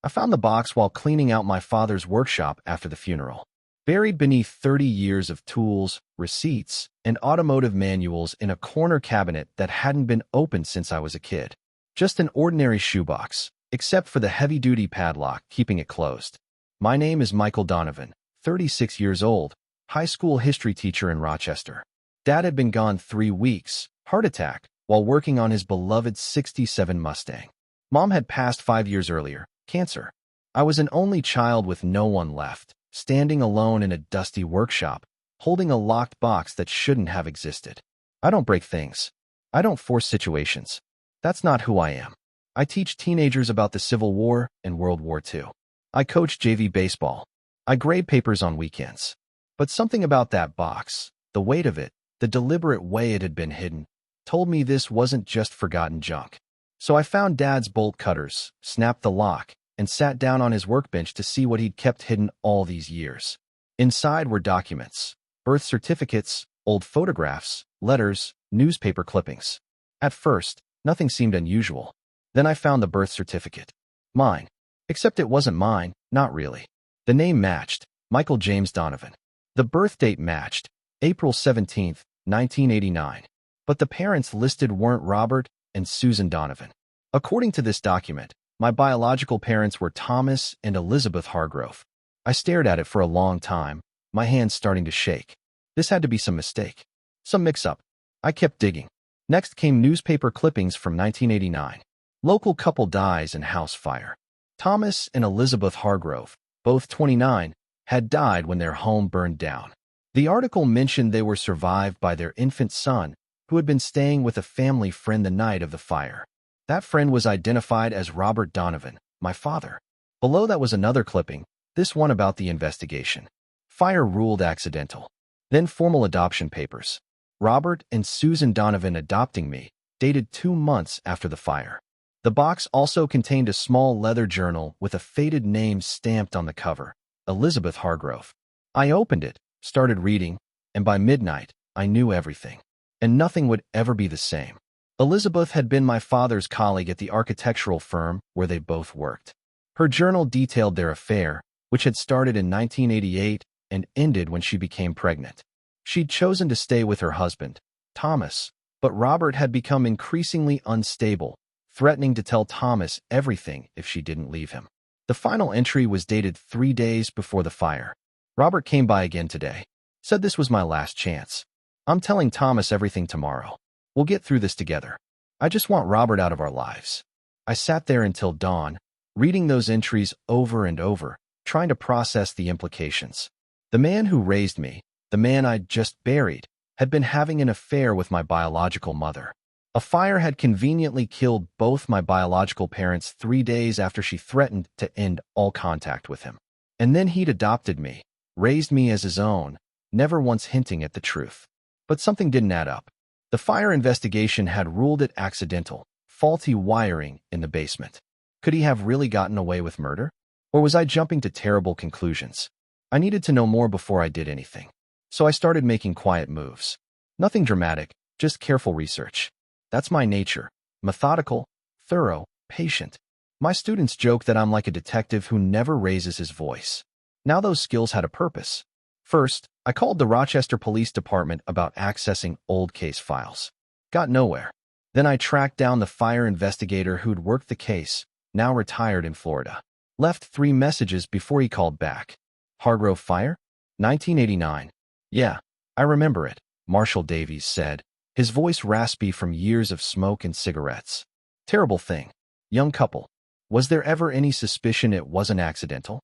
I found the box while cleaning out my father's workshop after the funeral. Buried beneath 30 years of tools, receipts, and automotive manuals in a corner cabinet that hadn't been opened since I was a kid. Just an ordinary shoebox, except for the heavy-duty padlock keeping it closed. My name is Michael Donovan, 36 years old, high school history teacher in Rochester. Dad had been gone 3 weeks, heart attack, while working on his beloved '67 Mustang. Mom had passed 5 years earlier, cancer. I was an only child with no one left, standing alone in a dusty workshop, holding a locked box that shouldn't have existed. I don't break things. I don't force situations. That's not who I am. I teach teenagers about the Civil War and World War II. I coach JV baseball. I grade papers on weekends. But something about that box, the weight of it, the deliberate way it had been hidden, told me this wasn't just forgotten junk. So I found Dad's bolt cutters, snapped the lock, and sat down on his workbench to see what he'd kept hidden all these years. Inside were documents, birth certificates, old photographs, letters, newspaper clippings. At first, nothing seemed unusual. Then I found the birth certificate. Mine. Except it wasn't mine, not really. The name matched, Michael James Donovan. The birth date matched, April 17, 1989. But the parents listed weren't Robert and Susan Donovan. According to this document, my biological parents were Thomas and Elizabeth Hargrove. I stared at it for a long time, my hands starting to shake. This had to be some mistake. Some mix-up. I kept digging. Next came newspaper clippings from 1989. Local couple dies in house fire. Thomas and Elizabeth Hargrove, both 29, had died when their home burned down. The article mentioned they were survived by their infant son, who had been staying with a family friend the night of the fire. That friend was identified as Robert Donovan, my father. Below that was another clipping, this one about the investigation. Fire ruled accidental. Then formal adoption papers. Robert and Susan Donovan adopting me, dated 2 months after the fire. The box also contained a small leather journal with a faded name stamped on the cover, Elizabeth Hargrove. I opened it, started reading, and by midnight, I knew everything. And nothing would ever be the same. Elizabeth had been my father's colleague at the architectural firm where they both worked. Her journal detailed their affair, which had started in 1988 and ended when she became pregnant. She'd chosen to stay with her husband, Thomas, but Robert had become increasingly unstable, threatening to tell Thomas everything if she didn't leave him. The final entry was dated 3 days before the fire. Robert came by again today, said this was my last chance. I'm telling Thomas everything tomorrow. We'll get through this together. I just want Robert out of our lives. I sat there until dawn, reading those entries over and over, trying to process the implications. The man who raised me, the man I'd just buried, had been having an affair with my biological mother. A fire had conveniently killed both my biological parents 3 days after she threatened to end all contact with him. And then he'd adopted me, raised me as his own, never once hinting at the truth. But something didn't add up. The fire investigation had ruled it accidental, faulty wiring in the basement. Could he have really gotten away with murder? Or was I jumping to terrible conclusions? I needed to know more before I did anything. So I started making quiet moves. Nothing dramatic, just careful research. That's my nature. Methodical, thorough, patient. My students joke that I'm like a detective who never raises his voice. Now those skills had a purpose. First, I called the Rochester Police Department about accessing old case files. Got nowhere. Then I tracked down the fire investigator who'd worked the case, now retired in Florida. Left 3 messages before he called back. Hargrove Fire? 1989. Yeah, I remember it, Marshall Davies said, his voice raspy from years of smoke and cigarettes. Terrible thing. Young couple. Was there ever any suspicion it wasn't accidental?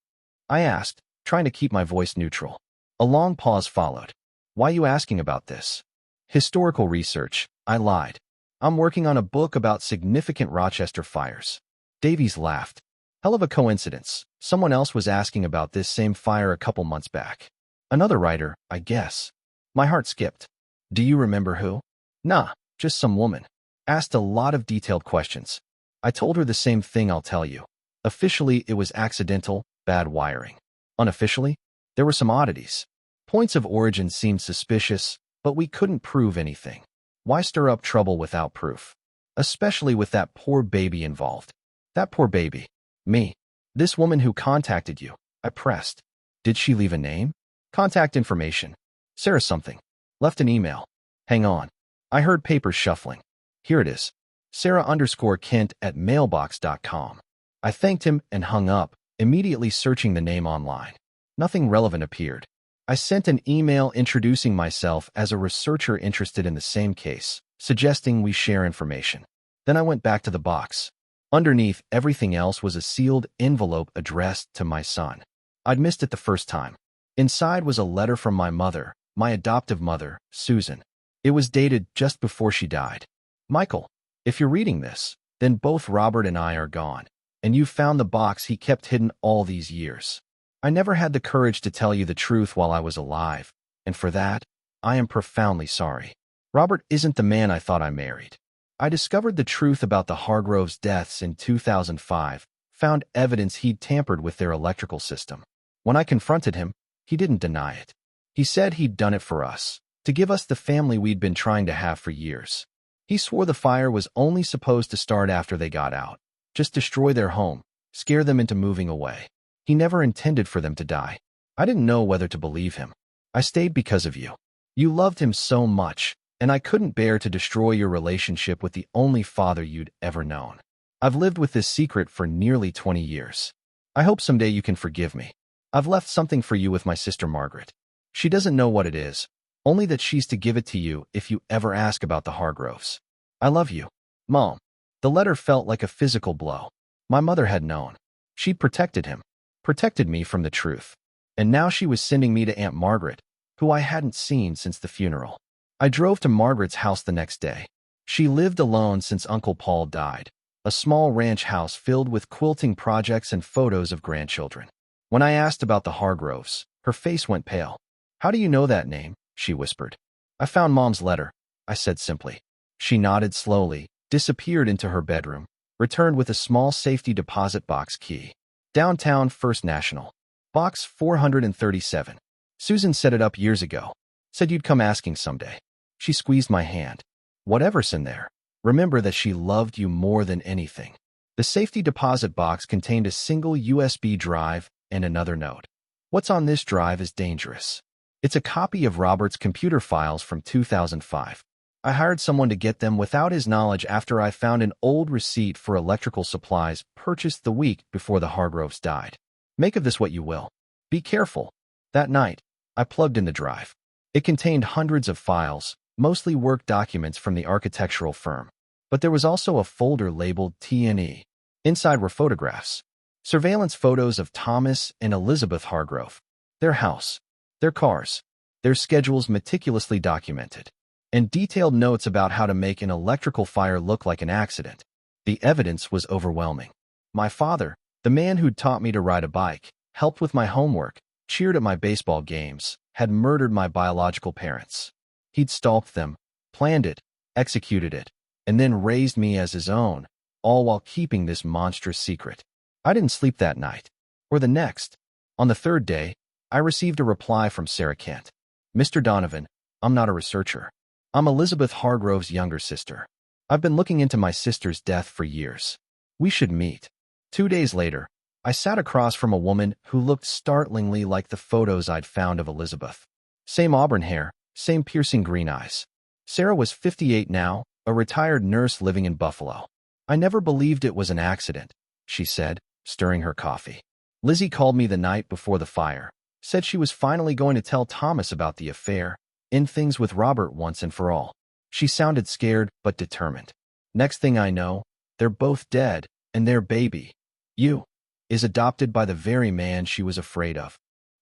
I asked, trying to keep my voice neutral. A long pause followed. Why you asking about this? Historical research, I lied. I'm working on a book about significant Rochester fires. Davies laughed. Hell of a coincidence. Someone else was asking about this same fire a couple months back. Another writer, I guess. My heart skipped. Do you remember who? Nah, just some woman. Asked a lot of detailed questions. I told her the same thing I'll tell you. Officially, it was accidental, bad wiring. Unofficially, there were some oddities. Points of origin seemed suspicious, but we couldn't prove anything. Why stir up trouble without proof? Especially with that poor baby involved. That poor baby. Me. This woman who contacted you. I pressed. Did she leave a name? Contact information. Sarah something. Left an email. Hang on. I heard papers shuffling. Here it is. Sarah_Kent at mailbox.com. I thanked him and hung up, immediately searching the name online. Nothing relevant appeared. I sent an email introducing myself as a researcher interested in the same case, suggesting we share information. Then I went back to the box. Underneath everything else was a sealed envelope addressed to my son. I'd missed it the first time. Inside was a letter from my mother, my adoptive mother, Susan. It was dated just before she died. Michael, if you're reading this, then both Robert and I are gone, and you've found the box he kept hidden all these years. I never had the courage to tell you the truth while I was alive, and for that, I am profoundly sorry. Robert isn't the man I thought I married. I discovered the truth about the Hargroves' deaths in 2005, found evidence he'd tampered with their electrical system. When I confronted him, he didn't deny it. He said he'd done it for us, to give us the family we'd been trying to have for years. He swore the fire was only supposed to start after they got out, just destroy their home, scare them into moving away. He never intended for them to die. I didn't know whether to believe him. I stayed because of you. You loved him so much, and I couldn't bear to destroy your relationship with the only father you'd ever known. I've lived with this secret for nearly 20 years. I hope someday you can forgive me. I've left something for you with my sister Margaret. She doesn't know what it is, only that she's to give it to you if you ever ask about the Hargroves. I love you, Mom. The letter felt like a physical blow. My mother had known. She'd protected him, protected me from the truth. And now she was sending me to Aunt Margaret, who I hadn't seen since the funeral. I drove to Margaret's house the next day. She lived alone since Uncle Paul died, a small ranch house filled with quilting projects and photos of grandchildren. When I asked about the Hargroves, her face went pale. How do you know that name? She whispered. I found Mom's letter, I said simply. She nodded slowly, disappeared into her bedroom, returned with a small safety deposit box key. Downtown First National. Box 437. Susan set it up years ago. Said you'd come asking someday. She squeezed my hand. Whatever's in there, remember that she loved you more than anything. The safety deposit box contained a single USB drive and another note. What's on this drive is dangerous. It's a copy of Robert's computer files from 2005. I hired someone to get them without his knowledge after I found an old receipt for electrical supplies purchased the week before the Hargroves died. Make of this what you will. Be careful. That night, I plugged in the drive. It contained hundreds of files, mostly work documents from the architectural firm. But there was also a folder labeled T&E. Inside were photographs. Surveillance photos of Thomas and Elizabeth Hargrove. Their house. Their cars. Their schedules meticulously documented. And detailed notes about how to make an electrical fire look like an accident. The evidence was overwhelming. My father, the man who'd taught me to ride a bike, helped with my homework, cheered at my baseball games, had murdered my biological parents. He'd stalked them, planned it, executed it, and then raised me as his own, all while keeping this monstrous secret. I didn't sleep that night, or the next. On the third day, I received a reply from Sarah Kent. Mr. Donovan, I'm not a researcher. I'm Elizabeth Hargrove's younger sister. I've been looking into my sister's death for years. We should meet. 2 days later, I sat across from a woman who looked startlingly like the photos I'd found of Elizabeth. Same auburn hair, same piercing green eyes. Sarah was 58 now, a retired nurse living in Buffalo. I never believed it was an accident, she said, stirring her coffee. Lizzie called me the night before the fire, said she was finally going to tell Thomas about the affair, end things with Robert once and for all. She sounded scared but determined. Next thing I know, they're both dead, and their baby, you, is adopted by the very man she was afraid of.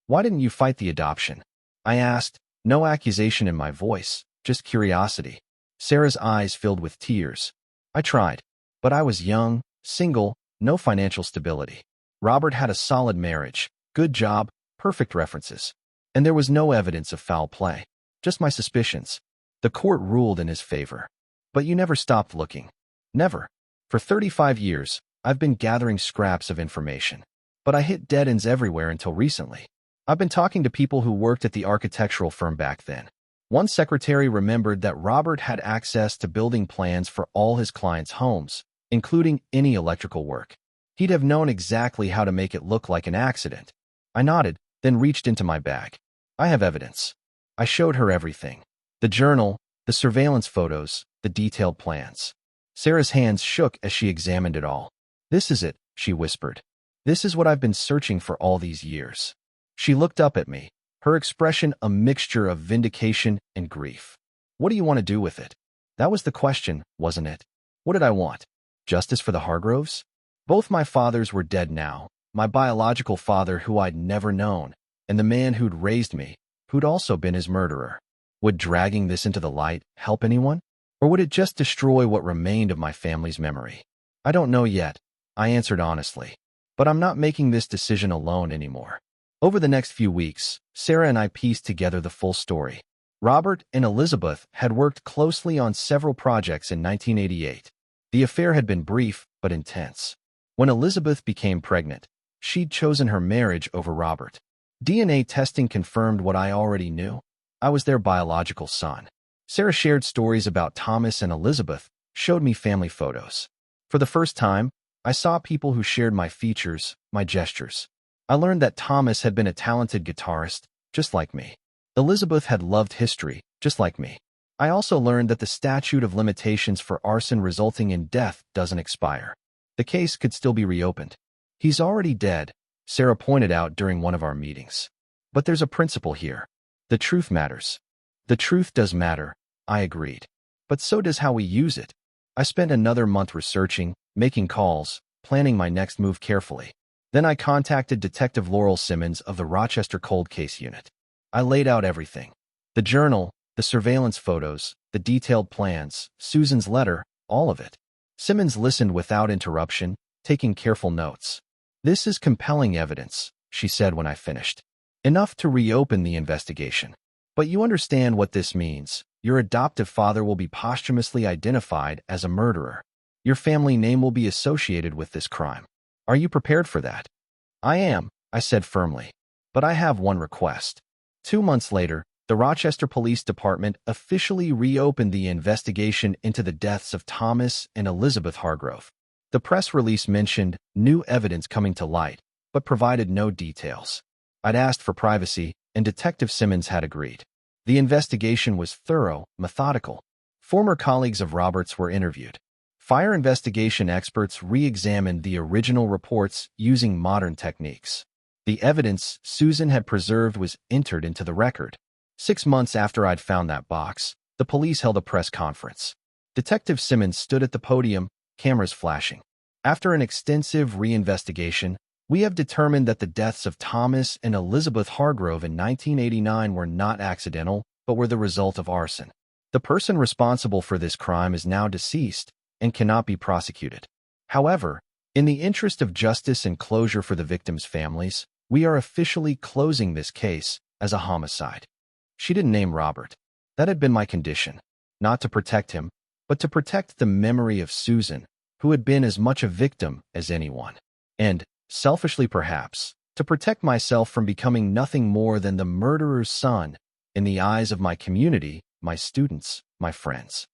Why didn't you fight the adoption? I asked, no accusation in my voice, just curiosity. Sarah's eyes filled with tears. I tried, but I was young, single, no financial stability. Robert had a solid marriage, good job, perfect references. And there was no evidence of foul play, just my suspicions. The court ruled in his favor. But you never stopped looking. Never. For 35 years, I've been gathering scraps of information. But I hit dead ends everywhere until recently. I've been talking to people who worked at the architectural firm back then. One secretary remembered that Robert had access to building plans for all his clients' homes, including any electrical work. He'd have known exactly how to make it look like an accident. I nodded, then reached into my bag. I have evidence. I showed her everything. The journal, the surveillance photos, the detailed plans. Sarah's hands shook as she examined it all. This is it, she whispered. This is what I've been searching for all these years. She looked up at me, her expression a mixture of vindication and grief. What do you want to do with it? That was the question, wasn't it? What did I want? Justice for the Hargroves? Both my fathers were dead now, my biological father who I'd never known, and the man who'd raised me, who'd also been his murderer. Would dragging this into the light help anyone? Or would it just destroy what remained of my family's memory? I don't know yet, I answered honestly. But I'm not making this decision alone anymore. Over the next few weeks, Sarah and I pieced together the full story. Robert and Elizabeth had worked closely on several projects in 1988. The affair had been brief but intense. When Elizabeth became pregnant, she'd chosen her marriage over Robert. DNA testing confirmed what I already knew. I was their biological son. Sarah shared stories about Thomas and Elizabeth, showed me family photos. For the first time, I saw people who shared my features, my gestures. I learned that Thomas had been a talented guitarist, just like me. Elizabeth had loved history, just like me. I also learned that the statute of limitations for arson resulting in death doesn't expire. The case could still be reopened. He's already dead, Sarah pointed out during one of our meetings. But there's a principle here. The truth matters. The truth does matter, I agreed. But so does how we use it. I spent another month researching, making calls, planning my next move carefully. Then I contacted Detective Laurel Simmons of the Rochester Cold Case Unit. I laid out everything. The journal, the surveillance photos, the detailed plans, Susan's letter, all of it. Simmons listened without interruption, taking careful notes. This is compelling evidence, she said when I finished. Enough to reopen the investigation. But you understand what this means. Your adoptive father will be posthumously identified as a murderer. Your family name will be associated with this crime. Are you prepared for that? I am, I said firmly. But I have one request. 2 months later, the Rochester Police Department officially reopened the investigation into the deaths of Thomas and Elizabeth Hargrove. The press release mentioned new evidence coming to light, but provided no details. I'd asked for privacy, and Detective Simmons had agreed. The investigation was thorough, methodical. Former colleagues of Robert's were interviewed. Fire investigation experts re-examined the original reports using modern techniques. The evidence Susan had preserved was entered into the record. 6 months after I'd found that box, the police held a press conference. Detective Simmons stood at the podium, cameras flashing. After an extensive reinvestigation, we have determined that the deaths of Thomas and Elizabeth Hargrove in 1989 were not accidental, but were the result of arson. The person responsible for this crime is now deceased and cannot be prosecuted. However, in the interest of justice and closure for the victims' families, we are officially closing this case as a homicide. She didn't name Robert. That had been my condition. Not to protect him, but to protect the memory of Susan, who had been as much a victim as anyone. And, selfishly perhaps, to protect myself from becoming nothing more than the murderer's son in the eyes of my community, my students, my friends.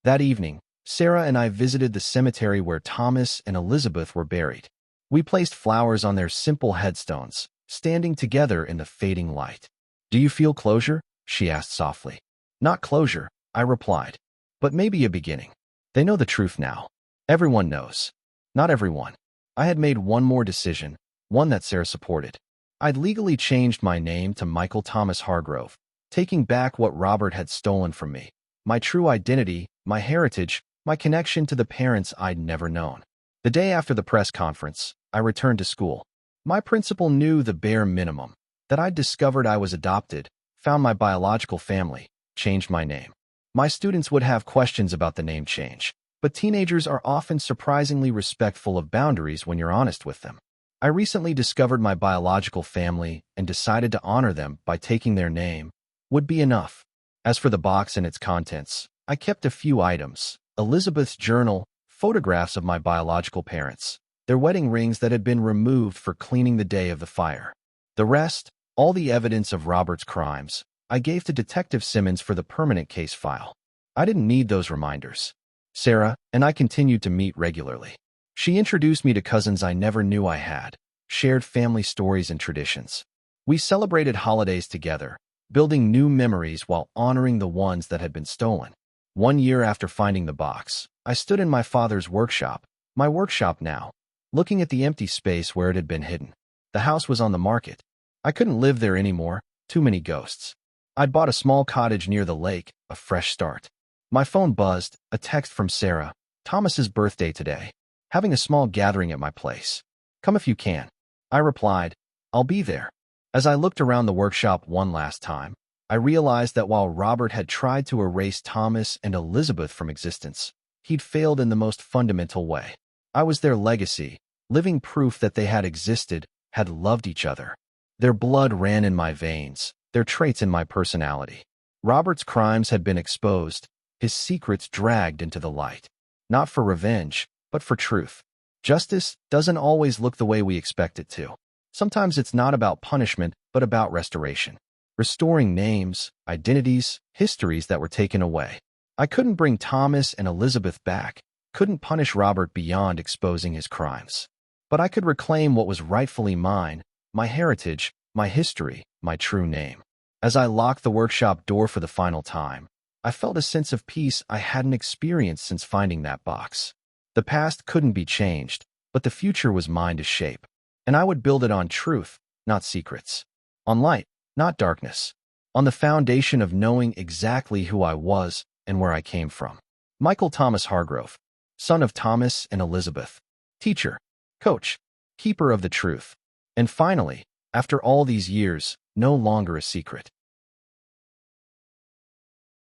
That evening, Sarah and I visited the cemetery where Thomas and Elizabeth were buried. We placed flowers on their simple headstones, standing together in the fading light. "Do you feel closure?" she asked softly. "Not closure," I replied, "but maybe a beginning. They know the truth now. Everyone knows." Not everyone. I had made one more decision, one that Sarah supported. I'd legally changed my name to Michael Thomas Hargrove, taking back what Robert had stolen from me. My true identity, my heritage, my connection to the parents I'd never known. The day after the press conference, I returned to school. My principal knew the bare minimum, that I'd discovered I was adopted, found my biological family, changed my name. My students would have questions about the name change, but teenagers are often surprisingly respectful of boundaries when you're honest with them. I recently discovered my biological family and decided to honor them by taking their name. Would be enough. As for the box and its contents, I kept a few items: Elizabeth's journal, photographs of my biological parents, their wedding rings that had been removed for cleaning the day of the fire. The rest, all the evidence of Robert's crimes, I gave to Detective Simmons for the permanent case file. I didn't need those reminders. Sarah and I continued to meet regularly. She introduced me to cousins I never knew I had, shared family stories and traditions. We celebrated holidays together, building new memories while honoring the ones that had been stolen. 1 year after finding the box, I stood in my father's workshop, my workshop now, looking at the empty space where it had been hidden. The house was on the market. I couldn't live there anymore, too many ghosts. I'd bought a small cottage near the lake, a fresh start. My phone buzzed, a text from Sarah. Thomas's birthday today. Having a small gathering at my place. Come if you can. I replied, I'll be there. As I looked around the workshop one last time, I realized that while Robert had tried to erase Thomas and Elizabeth from existence, he'd failed in the most fundamental way. I was their legacy, living proof that they had existed, had loved each other. Their blood ran in my veins, their traits in my personality. Robert's crimes had been exposed, his secrets dragged into the light. Not for revenge, but for truth. Justice doesn't always look the way we expect it to. Sometimes it's not about punishment, but about restoration. Restoring names, identities, histories that were taken away. I couldn't bring Thomas and Elizabeth back, couldn't punish Robert beyond exposing his crimes. But I could reclaim what was rightfully mine, my heritage, my history, my true name. As I locked the workshop door for the final time, I felt a sense of peace I hadn't experienced since finding that box. The past couldn't be changed, but the future was mine to shape. And I would build it on truth, not secrets. On light, not darkness. On the foundation of knowing exactly who I was and where I came from. Michael Thomas Hargrove, son of Thomas and Elizabeth. Teacher, coach, keeper of the truth. And finally, after all these years, no longer a secret.